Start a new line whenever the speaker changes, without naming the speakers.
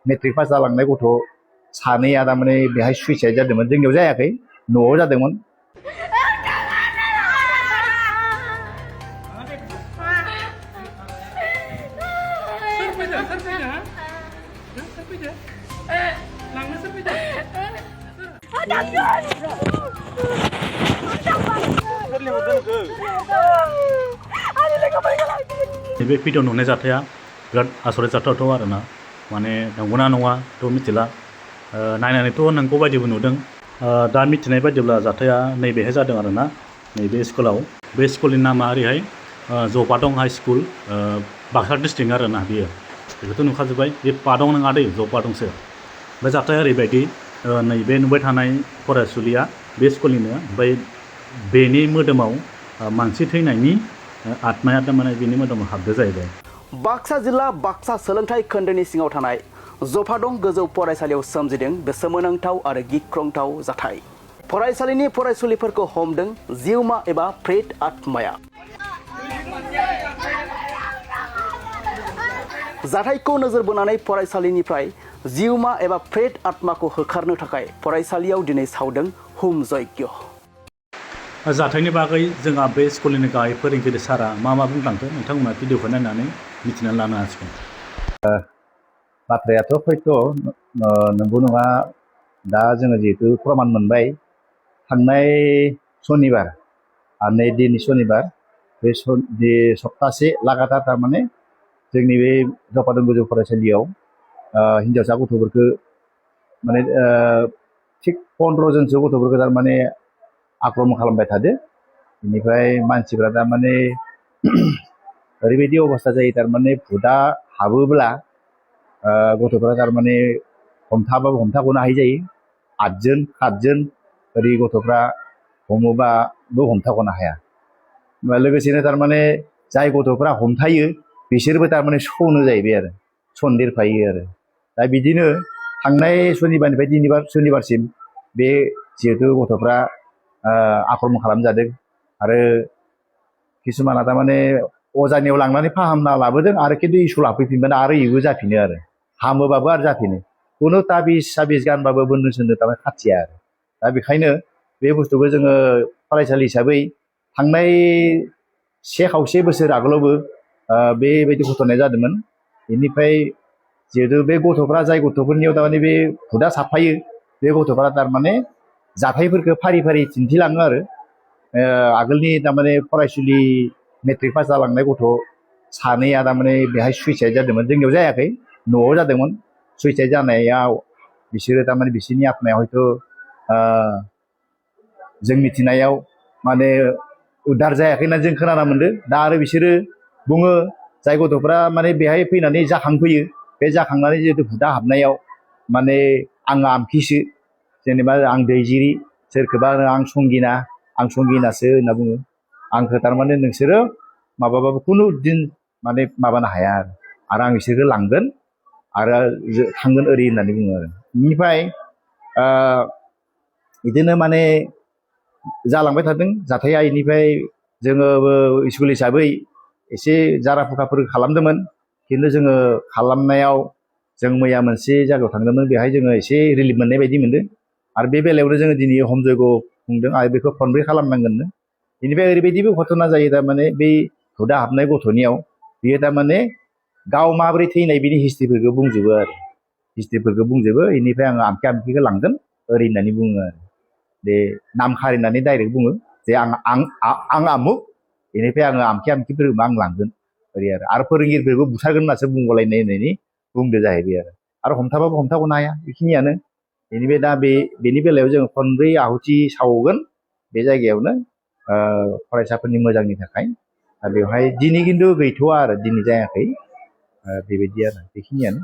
matric pass जालांनाय गथ' सानैया थारमाने बेहाय सुइसाइड जादोंमोन जोंनियाव जायाखै न'आव जादोंमोन
बे भिडिअ नुनाय जाथाया बिराद आसरित जाथावथाव आरोना माने नंगौना नङाथ' मिथिला नायनानैथ' नंगौ बायदिबो नुदों दा मिथिनाय बायदिब्ला जाथाया नैबेहाय जादों आरोना नैबे स्कुलाव बे स्कुलनि नामा ओरैहाय जपादं हाई स्कुल बाक्सा डिस्ट्रिक्ट आरोना बियो बेखौथ' नुखाजोब्बाय बे पादं नङा दै जपादंसो बे जाथाया ओरैबायदि नैबे नुबाय थानाय फरायसुलिया बे स्कुलनिनो ओमफ्राय बेनि मोदोमाव मानसि थैनायनि आत्माया थारमाने बेनि मोदोमाव हाबदो जाहैबाय
बाक्सा जिल्ला बाक्सा सोलोंथाइ खोन्दोनि सिङाव थानाय जफादं गोजौ फरायसालियाव सोमजिदों बे सोमोनांथाव आरो गिख्रंथाव जाथाय फरायसालिनि फरायसुलिफोरखौ हमदों जिउमा एबा प्रेत आत्माया जाथायखौ नोजोर बोनानै फरायसालिनिफ्राय जिउमा एबा प्रेत आत्माखौ होखारनो थाखाय फरायसालियाव दिनै सावदों हुम यज्ञ
जाथायनि बागै जोंहा बे स्कुलनि गाहाय फोरोंगिरि सारा मा बुंलांखो नोंथांमोना भिडिअखौ नायनानै मिथिनानै लानो हासिगोन
बाथ्रायाथ' हयथ' नंगौ नङा दा जोङो जिहेतु प्रमाण मोनबाय थांनाय सनिबार आरो नै दिनै सनिबार बे सप्तासे लागातार थारमाने जोंनि बे जपादं गोजौ फरायसालियाव हिन्जावसा गथ'फोरखौ माने थिग 15 जनसो गथ'फोरखौ थारमाने आक्रमण खालामबाय थादो बेनिफ्राय मानसिफ्रा थारमाने ओरैबायदि अबस्था जायो थारमाने भुता हाबोब्ला गथ'फ्रा थारमाने हमथाबाबो हमथाग'नो हायि जायो 8 जन ओरै गथ'फ्रा हमोबाबो हमथाग'नो हाया लोगोसेनो थारमाने जाय गथ'फ्रा हमथायो बिसोरबो थारमाने सनो जाहैबाय आरो सन्देरफायो आरो दा बिदिनो थांनाय सनिबारनिफ्राय दिनै सनिबारसिम बे जिहेतु गथ'फ्रा आक्रमण खालामजादों आरो किसुमाना थारमाने अजानियाव लांनानै फाहामना लाबोदों आरो खिन्थु इसु लाफैफिनबानो आरो इबो जाफिनो आरो हामोबाबो आरो जाफिनो खुनु ताबिज साबिज गानबाबो बोन्दो सोन्दो थारमाने खाथिया आरो दा बेखायनो बे बुस्थुखौ जोङो फरायसालि हिसाबै थांनाय 1.5 बोसोर आगोलावबो बेबायदि घटनाया जादोंमोन बेनिफ्राय जिहेतु बे गथ'फ्रा जाय गथ'फोरनियाव थारमाने बे हुदा साफायो बे गथ'फ्रा थारमाने जाथायफोरखौ फारि फारि दिन्थिलाङो आरो आगोलनि थारमाने फरायसुलि मेट्रिक पास जालांनाय गथ' सानैया थारमाने बेहाय सुइसाइड जादोंमोन जोंनियाव जायाखै न'आव जादोंमोन सुइसाइड जानायाव बिसोरो थारमाने बिसोरनि आत्माया हयथ' जों मिथिनायाव माने उद्धार जायाखै होनना जों खोनाना मोनदों दा आरो बिसोरो बुङो जाय गथ'फ्रा माने बेहाय फैनानै जाखांफैयो बे जाखांनानै जिहेतु हुदा हाबनायाव माने आं आमखिसो जेनेबा आं दैजिरि सोरखौबा आं संगिनासो होनना बुङो आंखौ थारमाने नोंसोरो माबाबाबो खुनु दिन माने माबानो हाया आरो आं बिसोरखौ लांगोन आरो थांगोन ओरै होननानै बुङो आरो बेनिफ्राय बिदिनो माने जालांबाय थादों जाथाया बेनिफ्राय जोङो स्कुल हिसाबै एसे जारा फुखाफोर खालामदोंमोन खिन्थु जोङो खालामनायाव जों मैया मोनसे जायगायाव थांदोंमोन बेहाय जोङो एसे रिलिफ मोननाय बायदि मोनदों आरो बे बेलायावनो जोङो दिनै हम जयग खुंदों आरो बेखौ खनब्रै खालामनांगोननो बेनिफ्राय ओरैबायदिबो घटना जायो थारमाने बै हुदा हाबनाय गथ'नियाव बियो थारमाने गाव माबोरै थैनाय बिनि हिस्ट्रिफोरखौ बुंजोबो आरो बेनिफ्राय आङो आमखि आमखिखौ लांगोन ओरै होननानै बुङो आरो बे नाम खारिनानै डाइरेक्ट बुङो जे आं आमुक बेनिफ्राय आङो आमखि आमखिफोरखौ आं लांगोन ओरै आरो फोरोंगिरिफोरखौ बुथारगोन होननासो बुंगलायनाय होननानै बुंदो जाहैबाय आरो हमथाबाबो हमथाग'नो हाया बेखिनियानो बेनिफ्राय दा बेनि बेलायाव जोङो खनब्रै आहुति सावगोन बे जायगायावनो फरायसाफोरनि मोजांनि थाखाय बेवहाय दिनै खिन्थु गैथ'वा आरो दिनै जायाखै बेबायदि आरो बेखिनियानो